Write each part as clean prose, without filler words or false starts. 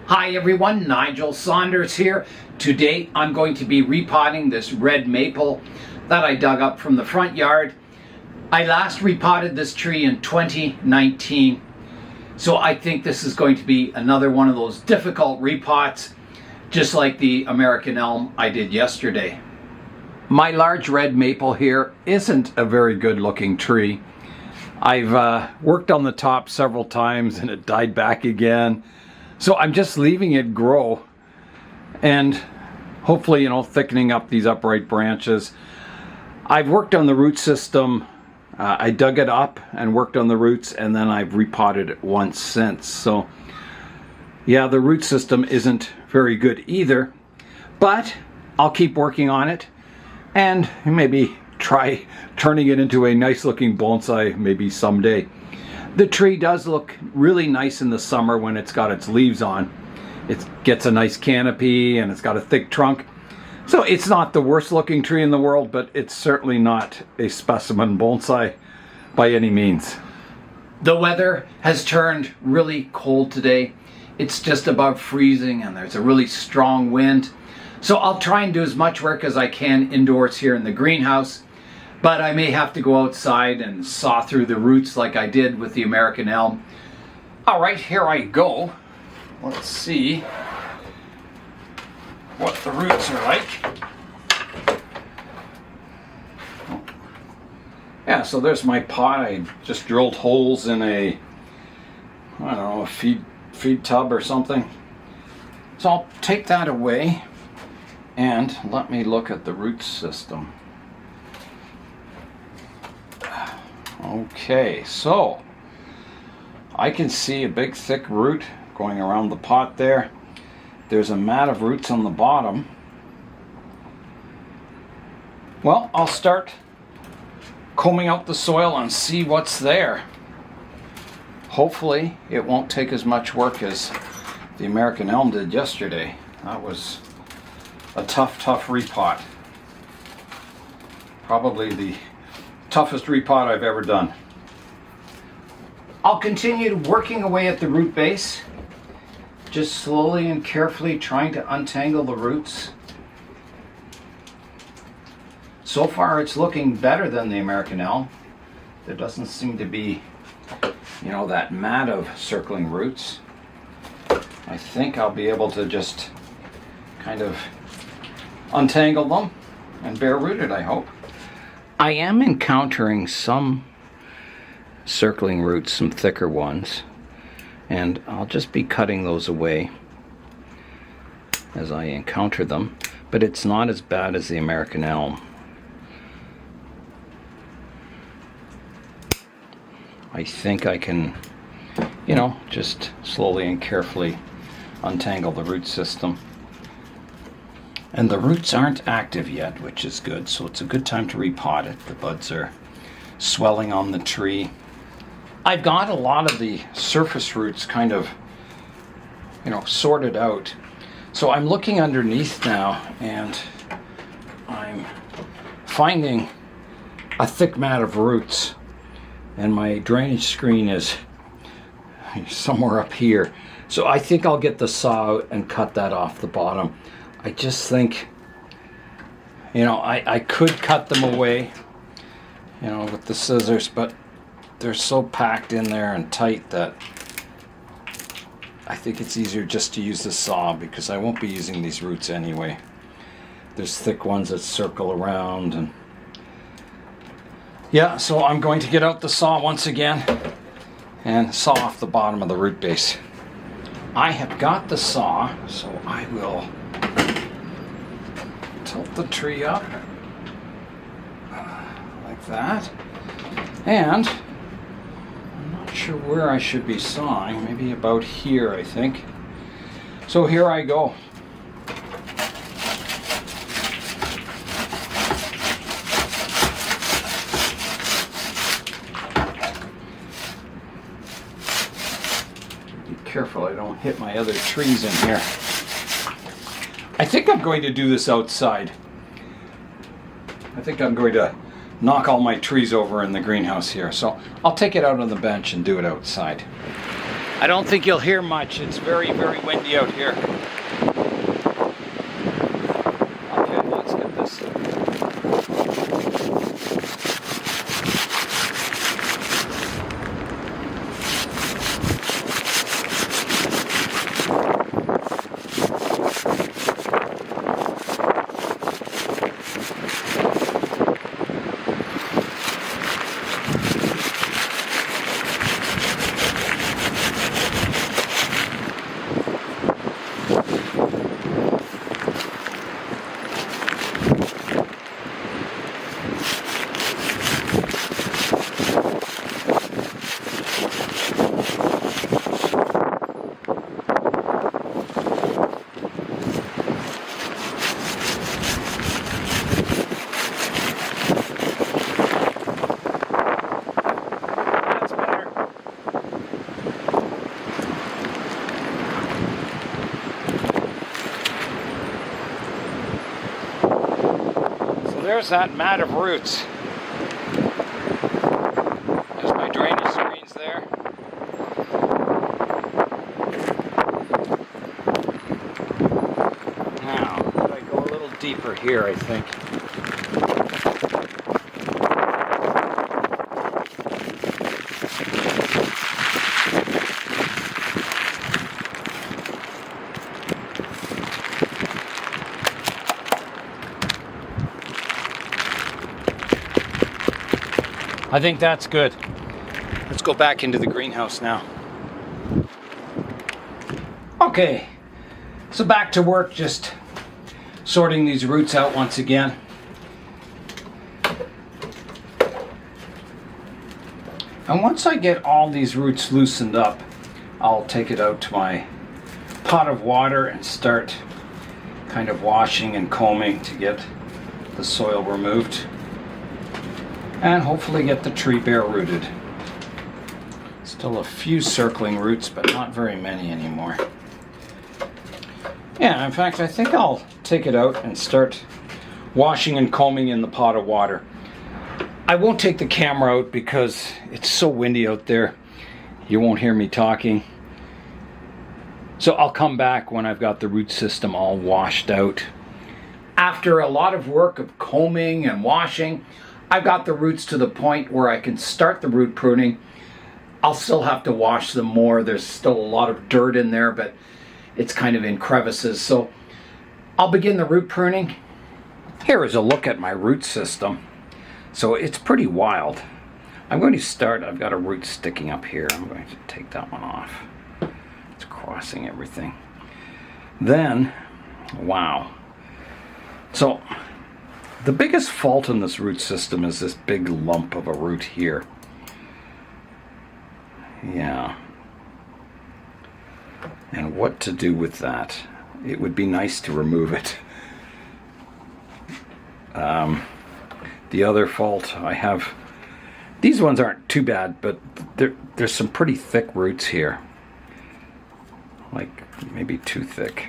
Hi everyone, Nigel Saunders here. Today I'm going to be repotting this red maple that I dug up from the front yard. I last repotted this tree in 2019, so I think this is going to be another one of those difficult repots, just like the American elm I did yesterday. My large red maple here isn't a very good looking tree. I've worked on the top several times and it died back again. So I'm just leaving it grow and hopefully, thickening up these upright branches. I've worked on the root system. I dug it up and worked on the roots, and then I've repotted it once since. So yeah, the root system isn't very good either, but I'll keep working on it and maybe try turning it into a nice looking bonsai maybe someday. The tree does look really nice in the summer when it's got its leaves on. It gets a nice canopy and it's got a thick trunk. So it's not the worst looking tree in the world, but it's certainly not a specimen bonsai by any means. The weather has turned really cold today. It's just above freezing and there's a really strong wind. So I'll try and do as much work as I can indoors here in the greenhouse. But I may have to go outside and saw through the roots like I did with the American elm. All right, here I go. Let's see what the roots are like. Yeah, so there's my pot. I just drilled holes in a feed tub or something. So I'll take that away and let me look at the root system. Okay, so I can see a big thick root going around the pot there. There's a mat of roots on the bottom. Well, I'll start combing out the soil and see what's there. Hopefully it won't take as much work as the American elm did yesterday. That was a tough repot. Probably the toughest repot I've ever done. I'll continue working away at the root base, just slowly and carefully trying to untangle the roots. So far it's looking better than the American elm. There doesn't seem to be, that mat of circling roots. I think I'll be able to just kind of untangle them and bare root it, I hope. I am encountering some circling roots, some thicker ones, and I'll just be cutting those away as I encounter them, but it's not as bad as the American elm. I think I can, just slowly and carefully untangle the root system. And the roots aren't active yet, which is good, so it's a good time to repot it. The buds are swelling on the tree. I've got a lot of the surface roots kind of, sorted out. So I'm looking underneath now, and I'm finding a thick mat of roots. And my drainage screen is somewhere up here. So I think I'll get the saw out and cut that off the bottom. I just think, I could cut them away, with the scissors, but they're so packed in there and tight that I think it's easier just to use the saw, because I won't be using these roots anyway. There's thick ones that circle around, and yeah, so I'm going to get out the saw once again and saw off the bottom of the root base. I have got the saw, so I will tilt the tree up like that, and I'm not sure where I should be sawing, maybe about here, I think. So here I go. Be careful I don't hit my other trees in here. I think I'm going to do this outside. I think I'm going to knock all my trees over in the greenhouse here. So I'll take it out on the bench and do it outside. I don't think you'll hear much. It's very, very windy out here. Okay, let's get this. There's that mat of roots. There's my drainage screens there. Now, I go a little deeper here, I think. I think that's good. Let's go back into the greenhouse now. Okay, so back to work, just sorting these roots out once again. And once I get all these roots loosened up, I'll take it out to my pot of water and start kind of washing and combing to get the soil removed. And hopefully get the tree bare rooted. Still a few circling roots, but not very many anymore. Yeah, in fact, I think I'll take it out and start washing and combing in the pot of water. I won't take the camera out because it's so windy out there. You won't hear me talking. So I'll come back when I've got the root system all washed out. After a lot of work of combing and washing, I've got the roots to the point where I can start the root pruning. I'll still have to wash them more. There's still a lot of dirt in there, but it's kind of in crevices. So I'll begin the root pruning. Here is a look at my root system. So it's pretty wild. I'm going to start, I've got a root sticking up here. I'm going to take that one off. It's crossing everything. Then, wow. So, the biggest fault in this root system is this big lump of a root here. Yeah. And what to do with that? It would be nice to remove it. The other fault I have, these ones aren't too bad, but there's some pretty thick roots here. Like maybe too thick.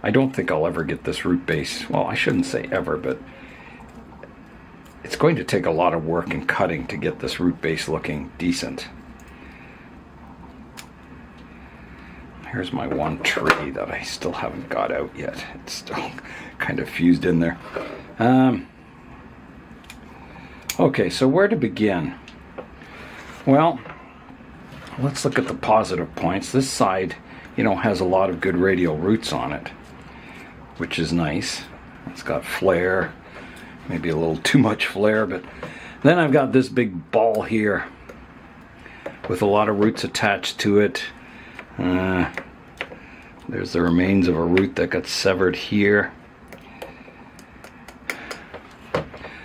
I don't think I'll ever get this root base. Well, I shouldn't say ever, but it's going to take a lot of work and cutting to get this root base looking decent. Here's my one tree that I still haven't got out yet. It's still kind of fused in there. Okay, so where to begin? Well, let's look at the positive points. This side, you know, has a lot of good radial roots on it, which is nice. It's got flare, maybe a little too much flare, but then I've got this big ball here with a lot of roots attached to it. There's the remains of a root that got severed here.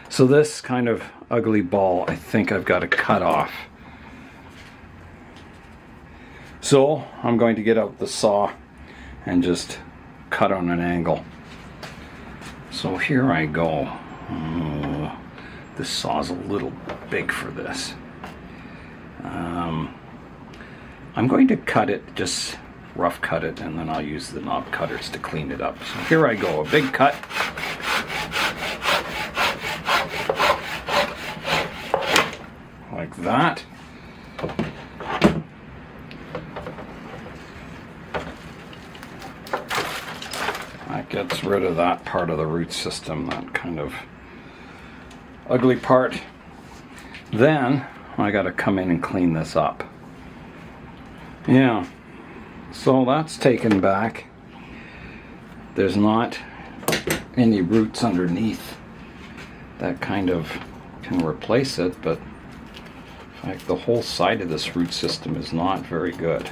So this kind of ugly ball, I think I've got to cut off. So I'm going to get out the saw and just cut on an angle. So here I go. Oh, this saw's a little big for this. I'm going to cut it, just rough cut it, and then I'll use the knob cutters to clean it up. So here I go, a big cut. Like that. that gets rid of that part of the root system, that kind of ugly part. Then I got to come in and clean this up. Yeah, so that's taken back. There's not any roots underneath that kind of can replace it, but in fact the whole side of this root system is not very good.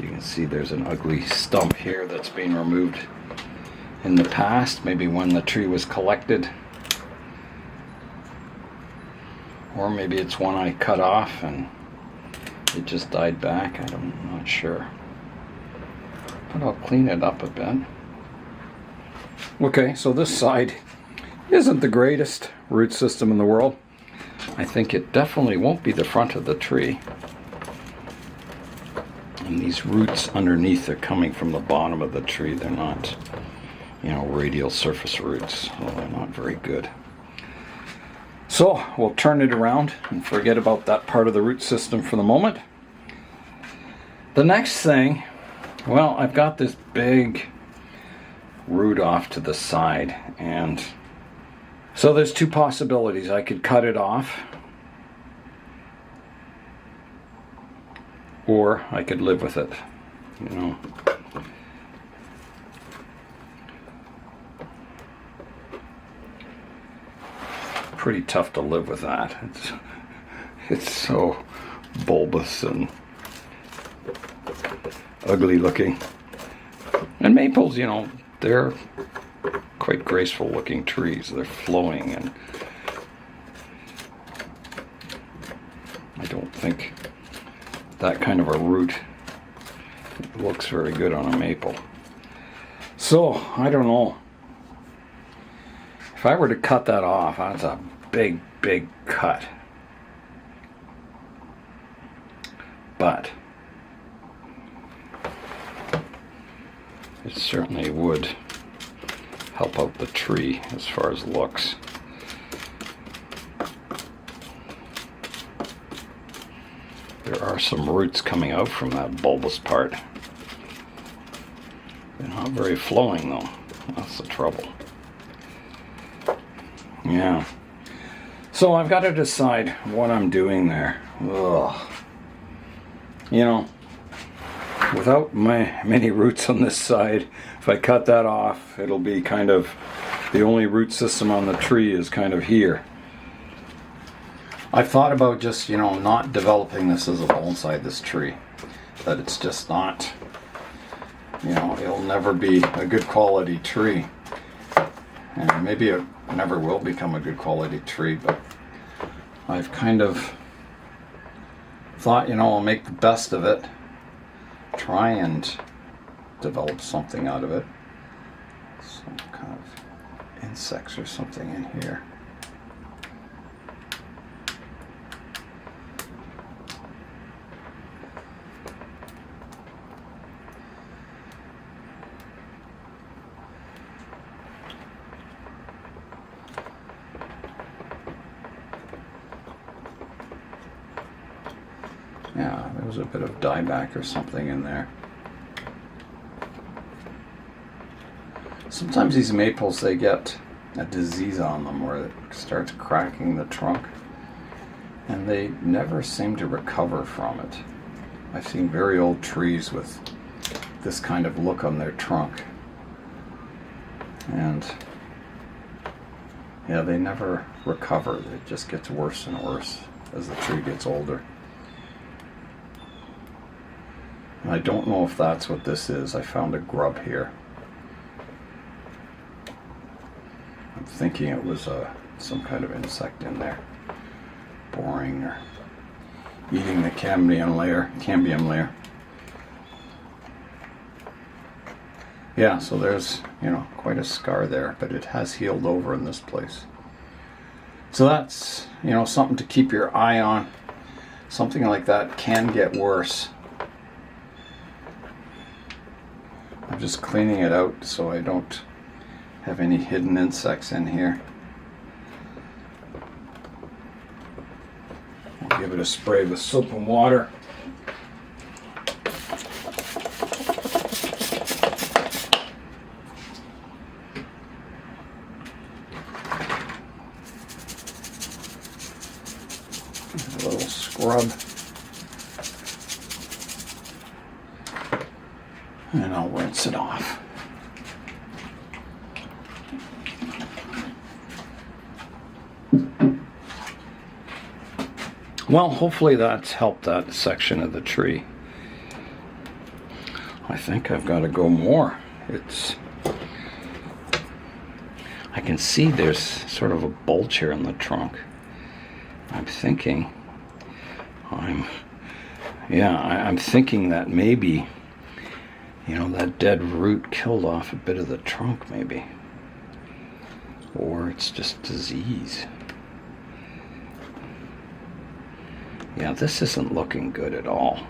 You can see there's an ugly stump here that's been removed in the past, maybe when the tree was collected, or maybe it's one I cut off and it just died back. I'm not sure, but I'll clean it up a bit. Okay, so this side isn't the greatest root system in the world. I think it definitely won't be the front of the tree. And these roots underneath are coming from the bottom of the tree. They're not, radial surface roots. So they're not very good. So we'll turn it around and forget about that part of the root system for the moment. The next thing, well, I've got this big root off to the side, and so there's two possibilities. I could cut it off, or I could live with it, Pretty tough to live with that. It's so bulbous and ugly looking. And maples, they're quite graceful looking trees. They're flowing, and I don't think that kind of a root looks very good on a maple. So I don't know. If I were to cut that off, that's a big cut. But it certainly would help out the tree as far as looks. There are some roots coming out from that bulbous part. They're not very flowing though. That's the trouble. Yeah. So I've got to decide what I'm doing there. Ugh. Without many roots on this side, if I cut that off, it'll be kind of, the only root system on the tree is kind of here. I've thought about just, not developing this as a bonsai, this tree. That it's just not, it'll never be a good quality tree. And maybe it never will become a good quality tree, but I've kind of thought, I'll make the best of it. Try and develop something out of it. Some kind of insects or something in here. Yeah, there was a bit of dieback or something in there. Sometimes these maples, they get a disease on them where it starts cracking the trunk, and they never seem to recover from it. I've seen very old trees with this kind of look on their trunk, and yeah, they never recover. It just gets worse and worse as the tree gets older. And I don't know if that's what this is. I found a grub here. I'm thinking it was some kind of insect in there, boring or eating the cambium layer. Yeah, so there's, quite a scar there, but it has healed over in this place. So that's, something to keep your eye on. Something like that can get worse. I'm just cleaning it out so I don't have any hidden insects in here. I'll give it a spray with soap and water. And I'll rinse it off. Well, hopefully that's helped that section of the tree. I think I've got to go more. I can see there's sort of a bulge here in the trunk. I'm thinking that maybe, that dead root killed off a bit of the trunk maybe. Or it's just disease. Yeah, this isn't looking good at all.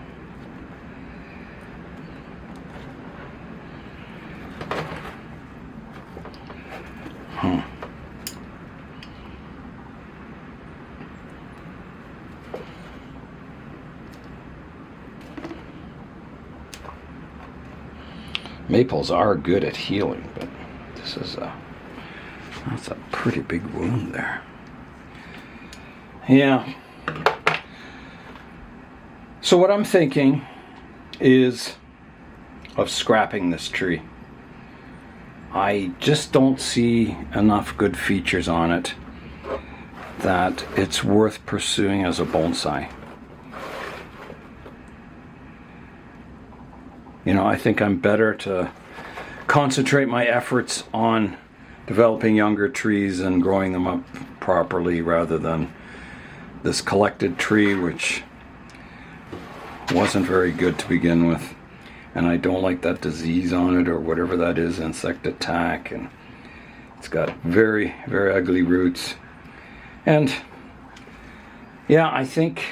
Maples are good at healing, but that's a pretty big wound there. Yeah. So what I'm thinking is of scrapping this tree. I just don't see enough good features on it that it's worth pursuing as a bonsai. I think I'm better to concentrate my efforts on developing younger trees and growing them up properly rather than this collected tree, which wasn't very good to begin with. And I don't like that disease on it or whatever that is, insect attack, and it's got very, very ugly roots. And yeah, I think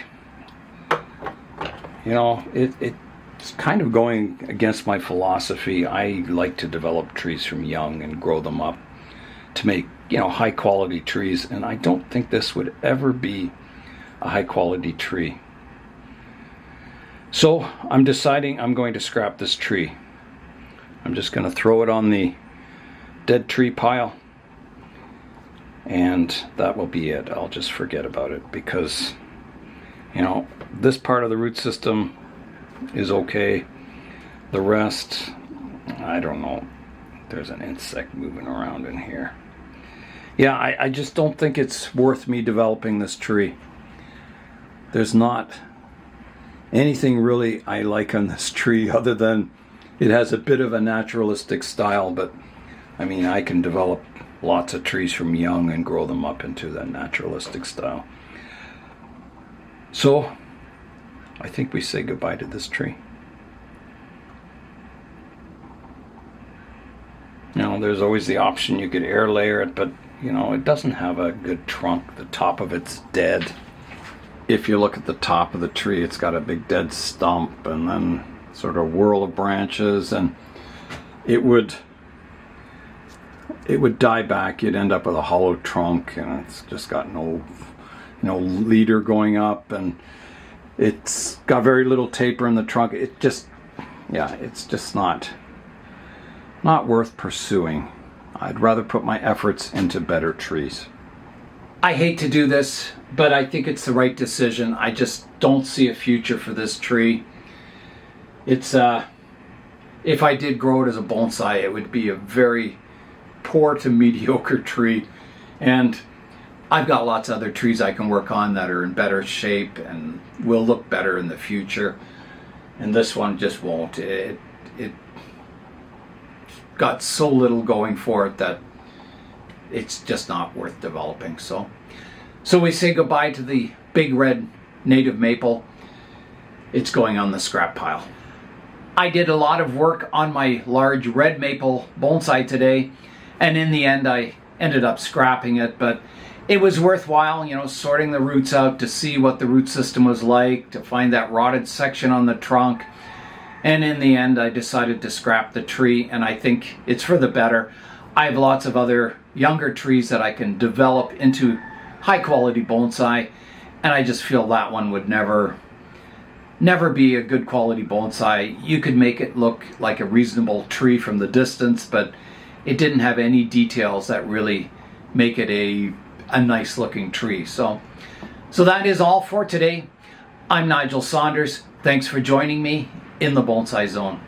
it's kind of going against my philosophy. I like to develop trees from young and grow them up to make high quality trees, and I don't think this would ever be a high quality tree. So I'm deciding I'm going to scrap this tree. I'm just going to throw it on the dead tree pile, and that will be it. I'll just forget about it because this part of the root system is okay. The rest, I don't know. There's an insect moving around in here. Yeah, I just don't think it's worth me developing this tree. There's not anything really I like on this tree other than it has a bit of a naturalistic style, but I can develop lots of trees from young and grow them up into that naturalistic style. So I think we say goodbye to this tree. There's always the option you could air layer it, but it doesn't have a good trunk. The top of it's dead. If you look at the top of the tree, it's got a big dead stump and then sort of whirl of branches, and it would die back. You'd end up with a hollow trunk, and it's just got no leader going up, and it's got very little taper in the trunk. It's just not worth pursuing. I'd rather put my efforts into better trees. I hate to do this, but I think it's the right decision. I just don't see a future for this tree. It's if I did grow it as a bonsai, it would be a very poor to mediocre tree, and I've got lots of other trees I can work on that are in better shape and will look better in the future, and this one just won't. It got so little going for it that it's just not worth developing. So we say goodbye to the big red native maple. It's going on the scrap pile. I did a lot of work on my large red maple bonsai today, and in the end I ended up scrapping it, but it was worthwhile, sorting the roots out to see what the root system was like, to find that rotted section on the trunk. And in the end, I decided to scrap the tree, and I think it's for the better. I have lots of other younger trees that I can develop into high quality bonsai, and I just feel that one would never be a good quality bonsai. You could make it look like a reasonable tree from the distance, but it didn't have any details that really make it a nice looking tree. So that is all for today. I'm Nigel Saunders. Thanks for joining me in the Bonsai Zone.